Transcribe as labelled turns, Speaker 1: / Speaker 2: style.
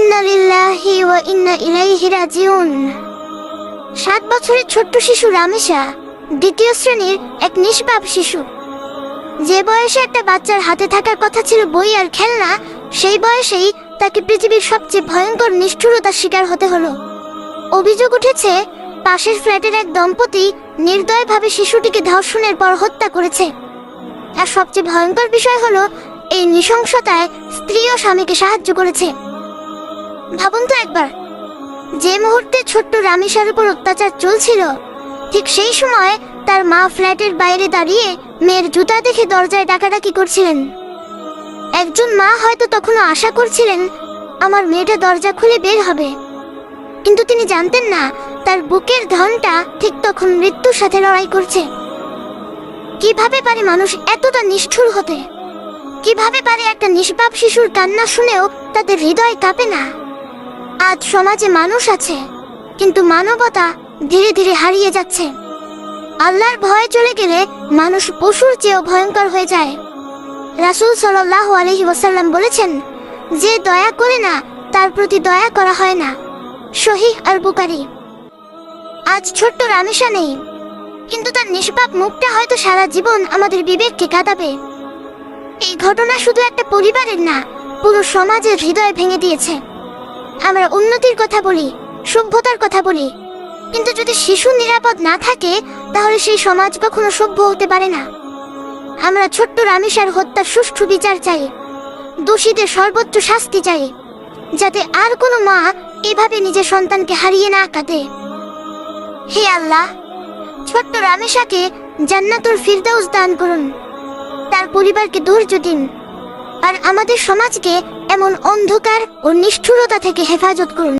Speaker 1: ইন্না লিল্লাহি ওয়া ইন্না ইলাইহি রাজিউন। 7 বছরের ছোট্ট শিশু রামেশা দ্বিতীয় শ্রেণীর এক নিষ্পাপ শিশু। যে বয়সে একটা বাচ্চার হাতে থাকার কথা ছিল বই আর খেলনা, সেই বয়সেই তাকে পৃথিবীর সবচেয়ে ভয়ঙ্কর নিষ্ঠুরতার শিকার হতে হলো। অভিযোগ উঠেছে পাশের ফ্ল্যাটের এক দম্পতি নির্দয়ভাবে শিশুটিকে ধর্ষণের পর হত্যা করেছে। আর সবচেয়ে ভয়ঙ্কর বিষয় হলো এই নৃশংসতায় স্ত্রী ও স্বামীকে সাহায্য করেছে। ভাবুন তো একবার, যে মুহূর্তে ছোট্ট রামেশার উপর অত্যাচার চলছিল, ঠিক সেই সময় তার মা ফ্ল্যাটের বাইরে দাঁড়িয়ে মেয়ের জুতা দেখে দরজায় ডাকাডাকি করছিলেন। একজন মা হয়তো তখনও আশা করছিলেন আমার মেয়েটা দরজা খুলে বের হবে, কিন্তু তিনি জানতেন না তার বুকের ধনটা ঠিক তখন মৃত্যুর সাথে লড়াই করছে। কিভাবে পারে মানুষ এতটা নিষ্ঠুর হতে? কিভাবে পারে একটা নিষ্পাপ শিশুর কান্না শুনেও তাদের হৃদয় কাঁপে না? আজ সমাজে মানুষ আছে, কিন্তু মানবতা ধীরে ধীরে হারিয়ে যাচ্ছে। আল্লাহর ভয় চলে গেলে মানুষ পশুর চেয়েও ভয়ঙ্কর হয়ে যায়। রাসূল সাল্লাল্লাহু আলাইহি ওয়াসাল্লাম বলেছেন, যে দয়া করে না তার প্রতি দয়া করা হয় না। সহিহ আল বুখারী। আজ ছোট্ট রামেশা নেই, কিন্তু তার নিষ্পাপ মুখটা হয়তো সারা জীবন আমাদের বিবেককে কাঁদাবে। এই ঘটনা শুধু একটা পরিবারের না, পুরো সমাজের হৃদয় ভেঙে দিয়েছে। আমরা উন্নতির কথা বলি, সভ্যতার কথা বলি, কিন্তু যদি শিশু নিরাপদ না থাকে, তাহলে সেই সমাজ কখনো সভ্য হতে পারে না। আমরা ছোট্ট রামেশার হত্যার সুষ্ঠু বিচার চাই, দোষীদের সর্বোচ্চ শাস্তি চাই, যাতে আর কোনো মা এভাবে নিজের সন্তানকে হারিয়ে না কাঁদে। হে আল্লাহ, ছোট্ট রামেশাকে জান্নাতুল ফিরদাউস দান করুন, তার পরিবারকে ধৈর্য দিন, আর আমাদের সমাজকে এমন অন্ধকার ও নিষ্ঠুরতা থেকে হেফাজত করুন।